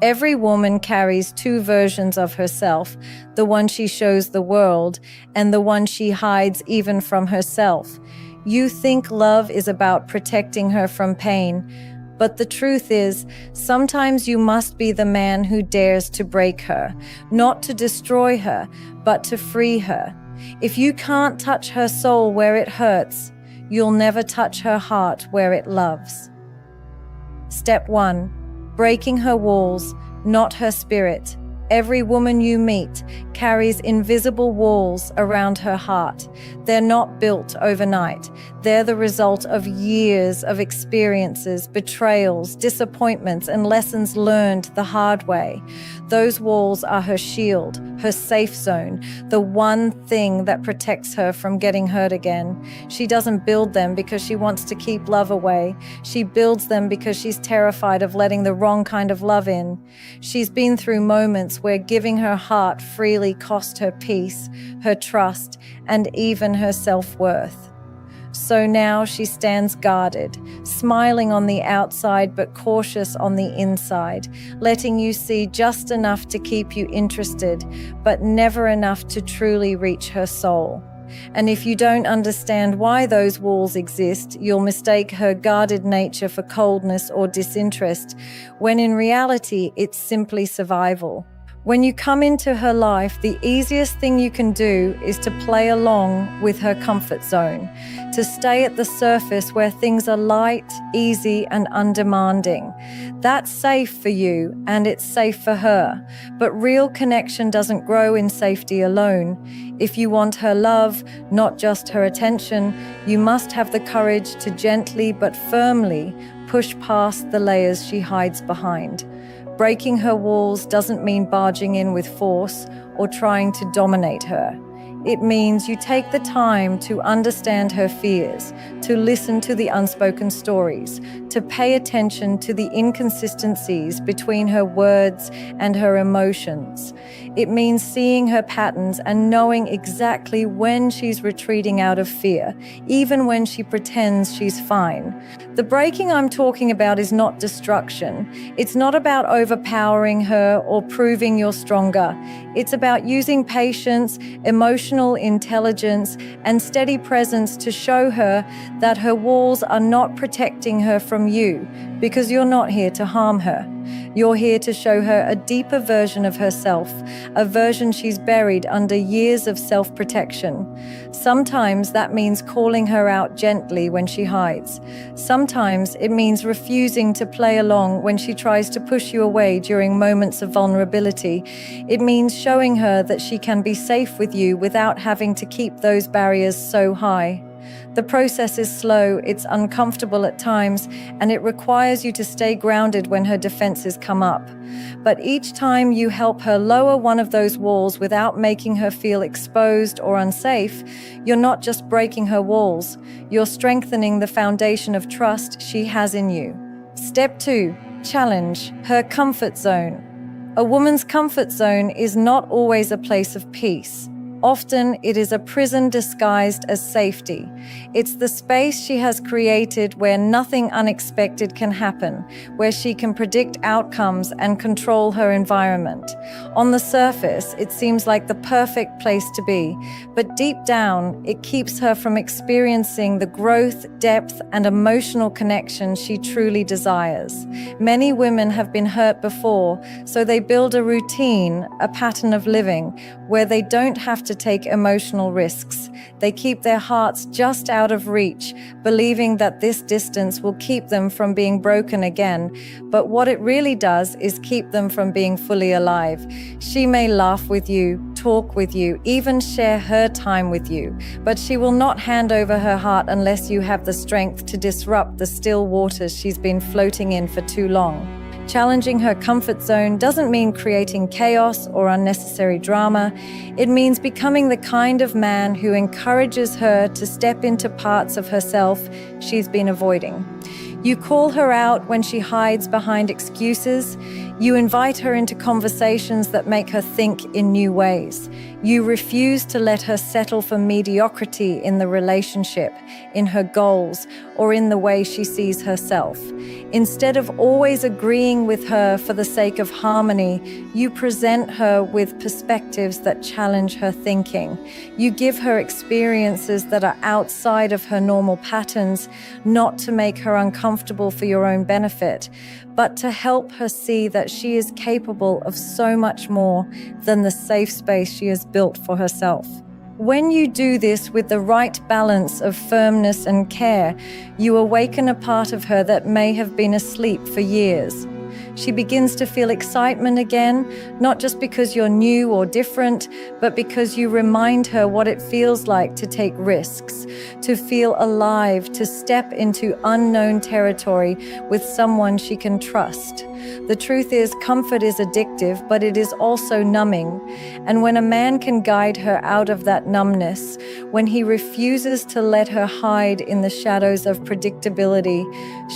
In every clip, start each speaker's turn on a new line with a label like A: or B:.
A: Every woman carries two versions of herself, the one she shows the world and the one she hides even from herself. You think love is about protecting her from pain, but the truth is, sometimes you must be the man who dares to break her, not to destroy her, but to free her. If you can't touch her soul where it hurts, you'll never touch her heart where it loves. Step 1. Breaking her walls, not her spirit. Every woman you meet carries invisible walls around her heart. They're not built overnight. They're the result of years of experiences, betrayals, disappointments, and lessons learned the hard way. Those walls are her shield, her safe zone, the one thing that protects her from getting hurt again. She doesn't build them because she wants to keep love away. She builds them because she's terrified of letting the wrong kind of love in. She's been through moments where giving her heart freely cost her peace, her trust, and even her self-worth. So now she stands guarded, smiling on the outside but cautious on the inside, letting you see just enough to keep you interested, but never enough to truly reach her soul. And if you don't understand why those walls exist, you'll mistake her guarded nature for coldness or disinterest, when in reality it's simply survival. When you come into her life, the easiest thing you can do is to play along with her comfort zone, to stay at the surface where things are light, easy, and undemanding. That's safe for you, and it's safe for her. But real connection doesn't grow in safety alone. If you want her love, not just her attention, you must have the courage to gently but firmly push past the layers she hides behind. Breaking her walls doesn't mean barging in with force or trying to dominate her. It means you take the time to understand her fears, to listen to the unspoken stories, to pay attention to the inconsistencies between her words and her emotions. It means seeing her patterns and knowing exactly when she's retreating out of fear, even when she pretends she's fine. The breaking I'm talking about is not destruction. It's not about overpowering her or proving you're stronger. It's about using patience, emotional intelligence, and steady presence to show her that her walls are not protecting her from you, because you're not here to harm her. You're here to show her a deeper version of herself, a version she's buried under years of self-protection. Sometimes that means calling her out gently when she hides. Sometimes it means refusing to play along when she tries to push you away during moments of vulnerability. It means showing her that she can be safe with you without having to keep those barriers so high. The process is slow, it's uncomfortable at times, and it requires you to stay grounded when her defenses come up. But each time you help her lower one of those walls without making her feel exposed or unsafe, you're not just breaking her walls, you're strengthening the foundation of trust she has in you. Step 2. Challenge her comfort zone. A woman's comfort zone is not always a place of peace. Often it is a prison disguised as safety. It's the space she has created where nothing unexpected can happen, where she can predict outcomes and control her environment. On the surface, it seems like the perfect place to be, but deep down, it keeps her from experiencing the growth, depth, and emotional connection she truly desires. Many women have been hurt before, so they build a routine, a pattern of living, where they don't have to take emotional risks. They keep their hearts just out of reach, believing that this distance will keep them from being broken again. But what it really does is keep them from being fully alive. She may laugh with you, talk with you, even share her time with you, but she will not hand over her heart unless you have the strength to disrupt the still waters she's been floating in for too long. Challenging her comfort zone doesn't mean creating chaos or unnecessary drama. It means becoming the kind of man who encourages her to step into parts of herself she's been avoiding. You call her out when she hides behind excuses. You invite her into conversations that make her think in new ways. You refuse to let her settle for mediocrity in the relationship, in her goals, or in the way she sees herself. Instead of always agreeing with her for the sake of harmony, you present her with perspectives that challenge her thinking. You give her experiences that are outside of her normal patterns, not to make her uncomfortable for your own benefit, but to help her see that she is capable of so much more than the safe space she has built for herself. When you do this with the right balance of firmness and care, you awaken a part of her that may have been asleep for years. She begins to feel excitement again, not just because you're new or different, but because you remind her what it feels like to take risks, to feel alive, to step into unknown territory with someone she can trust. The truth is, comfort is addictive, but it is also numbing. And when a man can guide her out of that numbness, when he refuses to let her hide in the shadows of predictability,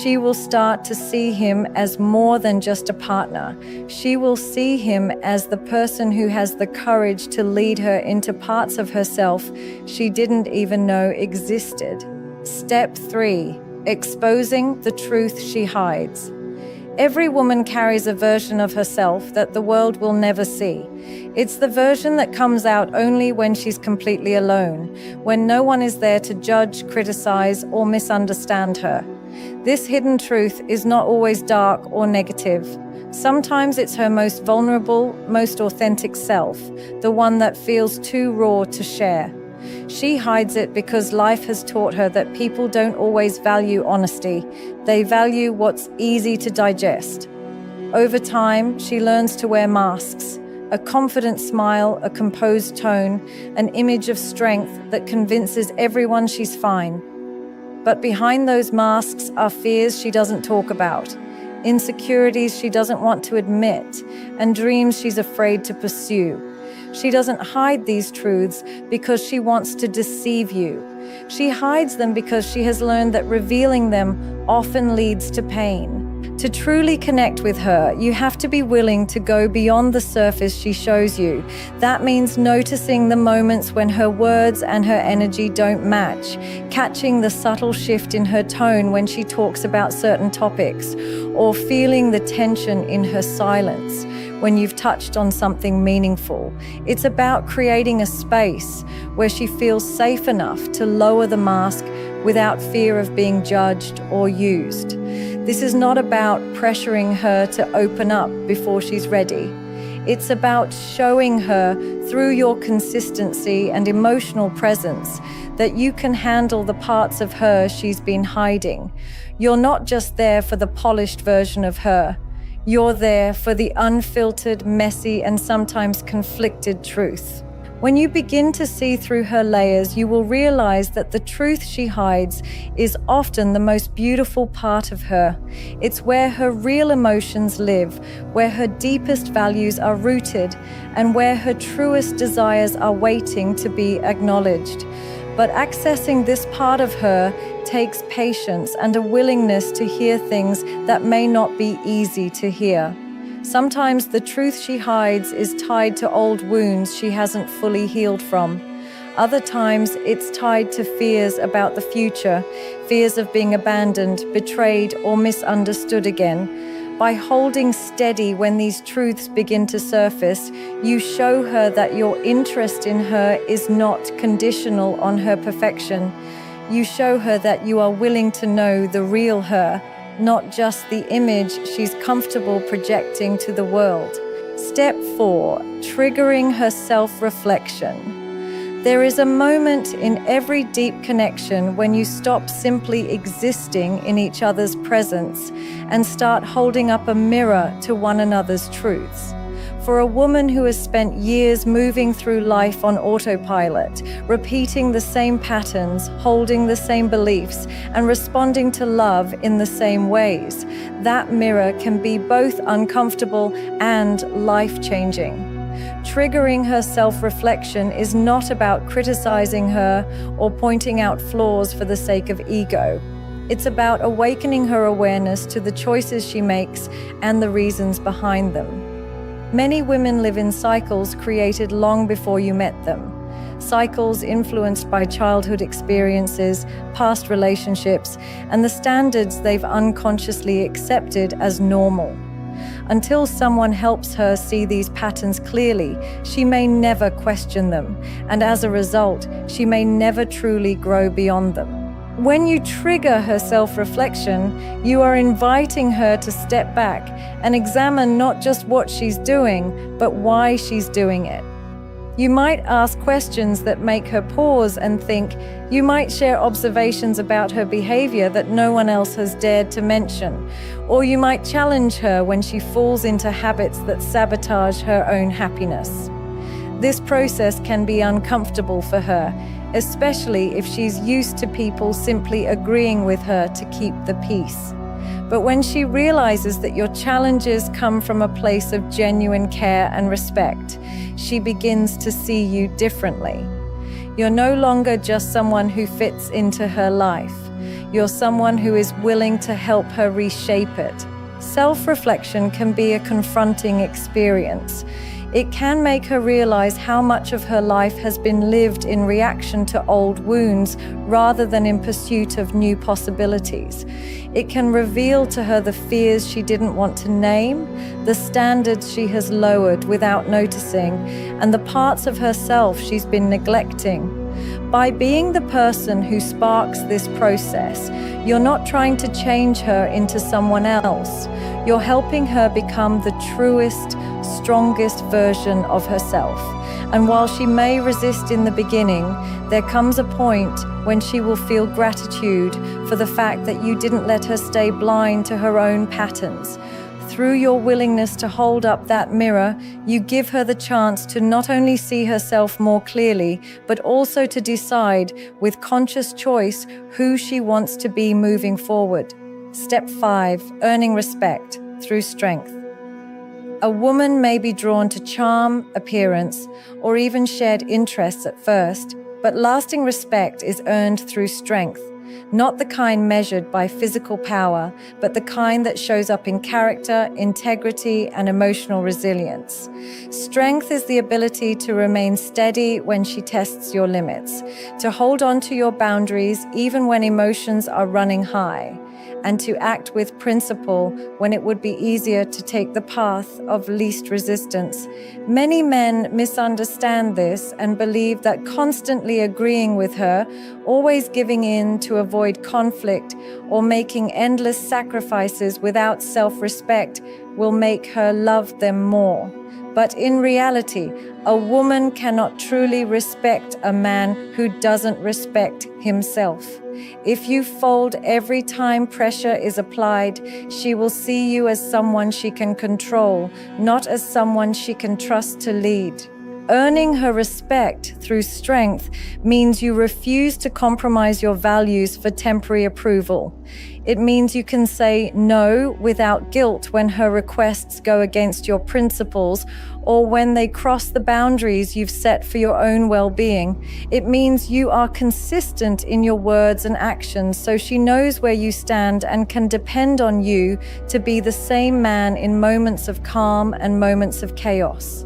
A: she will start to see him as more than just a partner. She will see him as the person who has the courage to lead her into parts of herself she didn't even know existed. Step 3. Exposing the truth she hides. Every woman carries a version of herself that the world will never see. It's the version that comes out only when she's completely alone, when no one is there to judge, criticize, or misunderstand her. This hidden truth is not always dark or negative. Sometimes it's her most vulnerable, most authentic self, the one that feels too raw to share. She hides it because life has taught her that people don't always value honesty. They value what's easy to digest. Over time, she learns to wear masks, a confident smile, a composed tone, an image of strength that convinces everyone she's fine. But behind those masks are fears she doesn't talk about, insecurities she doesn't want to admit, and dreams she's afraid to pursue. She doesn't hide these truths because she wants to deceive you. She hides them because she has learned that revealing them often leads to pain. To truly connect with her, you have to be willing to go beyond the surface she shows you. That means noticing the moments when her words and her energy don't match, catching the subtle shift in her tone when she talks about certain topics, or feeling the tension in her silence when you've touched on something meaningful. It's about creating a space where she feels safe enough to lower the mask without fear of being judged or used. This is not about pressuring her to open up before she's ready. It's about showing her through your consistency and emotional presence that you can handle the parts of her she's been hiding. You're not just there for the polished version of her. You're there for the unfiltered, messy, and sometimes conflicted truth. When you begin to see through her layers, you will realize that the truth she hides is often the most beautiful part of her. It's where her real emotions live, where her deepest values are rooted, and where her truest desires are waiting to be acknowledged. But accessing this part of her takes patience and a willingness to hear things that may not be easy to hear. Sometimes the truth she hides is tied to old wounds she hasn't fully healed from. Other times it's tied to fears about the future, fears of being abandoned, betrayed, or misunderstood again. By holding steady when these truths begin to surface, you show her that your interest in her is not conditional on her perfection. You show her that you are willing to know the real her, not just the image she's comfortable projecting to the world. Step 4. Triggering her self-reflection. There is a moment in every deep connection when you stop simply existing in each other's presence and start holding up a mirror to one another's truths. For a woman who has spent years moving through life on autopilot, repeating the same patterns, holding the same beliefs, and responding to love in the same ways, that mirror can be both uncomfortable and life-changing. Triggering her self-reflection is not about criticizing her or pointing out flaws for the sake of ego. It's about awakening her awareness to the choices she makes and the reasons behind them. Many women live in cycles created long before you met them. Cycles influenced by childhood experiences, past relationships, and the standards they've unconsciously accepted as normal. Until someone helps her see these patterns clearly, she may never question them, and as a result, she may never truly grow beyond them. When you trigger her self-reflection, you are inviting her to step back and examine not just what she's doing, but why she's doing it. You might ask questions that make her pause and think. You might share observations about her behavior that no one else has dared to mention. Or you might challenge her when she falls into habits that sabotage her own happiness. This process can be uncomfortable for her, especially if she's used to people simply agreeing with her to keep the peace. But when she realizes that your challenges come from a place of genuine care and respect, she begins to see you differently. You're no longer just someone who fits into her life. You're someone who is willing to help her reshape it. Self-reflection can be a confronting experience. It can make her realize how much of her life has been lived in reaction to old wounds rather than in pursuit of new possibilities. It can reveal to her the fears she didn't want to name, the standards she has lowered without noticing, and the parts of herself she's been neglecting. By being the person who sparks this process, you're not trying to change her into someone else. You're helping her become the truest, strongest version of herself. And while she may resist in the beginning, there comes a point when she will feel gratitude for the fact that you didn't let her stay blind to her own patterns. Through your willingness to hold up that mirror, you give her the chance to not only see herself more clearly, but also to decide with conscious choice who she wants to be moving forward. Step 5. Earning respect through strength. A woman may be drawn to charm, appearance, or even shared interests at first, but lasting respect is earned through strength. Not the kind measured by physical power, but the kind that shows up in character, integrity, and emotional resilience. Strength is the ability to remain steady when she tests your limits, to hold on to your boundaries even when emotions are running high, and to act with principle when it would be easier to take the path of least resistance. Many men misunderstand this and believe that constantly agreeing with her, always giving in to avoid conflict, or making endless sacrifices without self-respect will make her love them more. But in reality, a woman cannot truly respect a man who doesn't respect himself. If you fold every time pressure is applied, she will see you as someone she can control, not as someone she can trust to lead. Earning her respect through strength means you refuse to compromise your values for temporary approval. It means you can say no without guilt when her requests go against your principles or when they cross the boundaries you've set for your own well-being. It means you are consistent in your words and actions so she knows where you stand and can depend on you to be the same man in moments of calm and moments of chaos.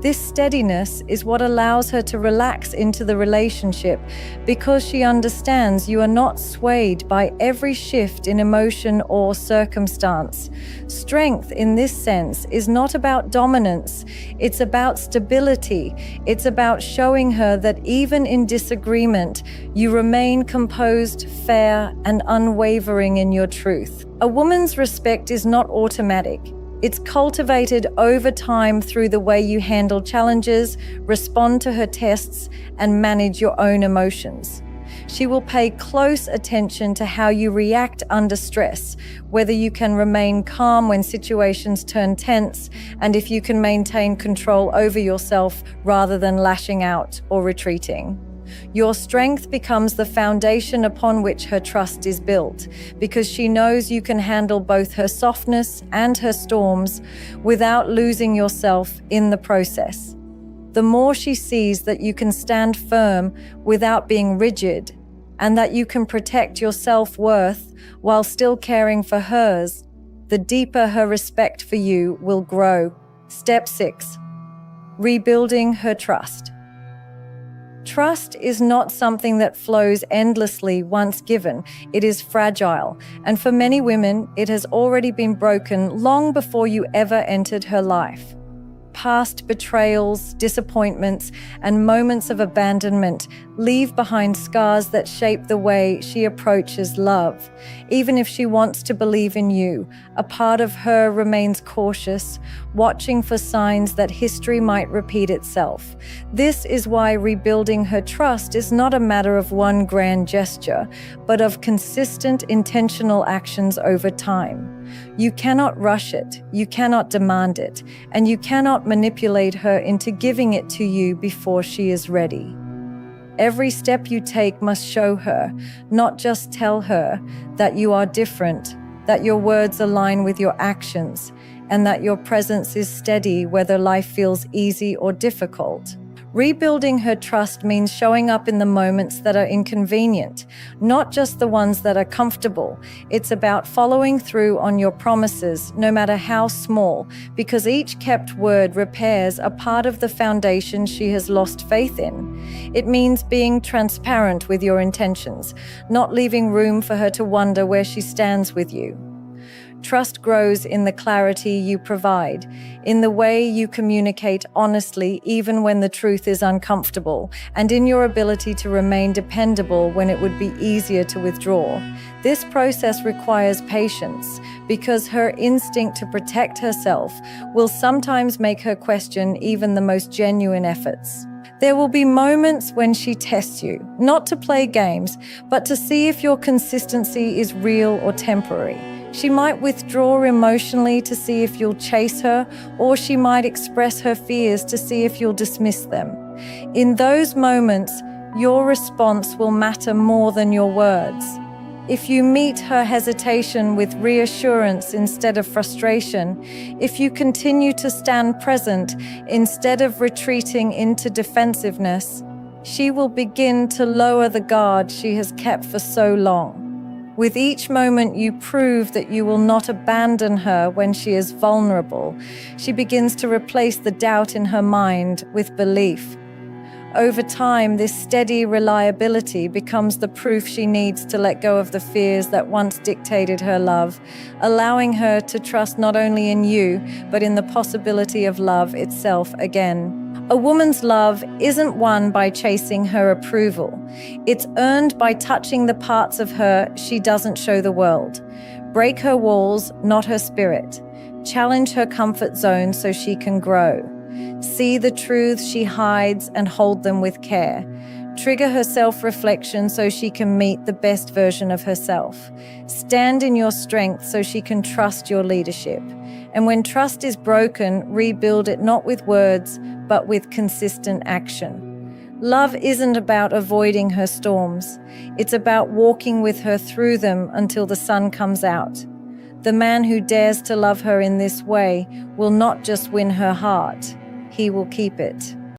A: This steadiness is what allows her to relax into the relationship because she understands you are not swayed by every shift in emotion or circumstance. Strength in this sense is not about dominance, it's about stability. It's about showing her that even in disagreement, you remain composed, fair, and unwavering in your truth. A woman's respect is not automatic. It's cultivated over time through the way you handle challenges, respond to her tests, and manage your own emotions. She will pay close attention to how you react under stress, whether you can remain calm when situations turn tense, and if you can maintain control over yourself rather than lashing out or retreating. Your strength becomes the foundation upon which her trust is built, because she knows you can handle both her softness and her storms without losing yourself in the process. The more she sees that you can stand firm without being rigid, and that you can protect your self-worth while still caring for hers, the deeper her respect for you will grow. Step 6. Rebuilding her trust. Trust is not something that flows endlessly once given. It is fragile, and for many women, it has already been broken long before you ever entered her life. Past betrayals, disappointments, and moments of abandonment leave behind scars that shape the way she approaches love. Even if she wants to believe in you, a part of her remains cautious, watching for signs that history might repeat itself. This is why rebuilding her trust is not a matter of one grand gesture, but of consistent, intentional actions over time. You cannot rush it, you cannot demand it, and you cannot manipulate her into giving it to you before she is ready. Every step you take must show her, not just tell her, that you are different, that your words align with your actions, and that your presence is steady whether life feels easy or difficult. Rebuilding her trust means showing up in the moments that are inconvenient, not just the ones that are comfortable. It's about following through on your promises, no matter how small, because each kept word repairs a part of the foundation she has lost faith in. It means being transparent with your intentions, not leaving room for her to wonder where she stands with you. Trust grows in the clarity you provide, in the way you communicate honestly even when the truth is uncomfortable, and in your ability to remain dependable when it would be easier to withdraw. This process requires patience, because her instinct to protect herself will sometimes make her question even the most genuine efforts. There will be moments when she tests you, not to play games, but to see if your consistency is real or temporary. She might withdraw emotionally to see if you'll chase her, or she might express her fears to see if you'll dismiss them. In those moments, your response will matter more than your words. If you meet her hesitation with reassurance instead of frustration, if you continue to stand present instead of retreating into defensiveness, she will begin to lower the guard she has kept for so long. With each moment you prove that you will not abandon her when she is vulnerable, she begins to replace the doubt in her mind with belief. Over time, this steady reliability becomes the proof she needs to let go of the fears that once dictated her love, allowing her to trust not only in you, but in the possibility of love itself again. A woman's love isn't won by chasing her approval. It's earned by touching the parts of her she doesn't show the world. Break her walls, not her spirit. Challenge her comfort zone so she can grow. See the truths she hides and hold them with care. Trigger her self-reflection so she can meet the best version of herself. Stand in your strength so she can trust your leadership. And when trust is broken, rebuild it not with words, but with consistent action. Love isn't about avoiding her storms. It's about walking with her through them until the sun comes out. The man who dares to love her in this way will not just win her heart, he will keep it.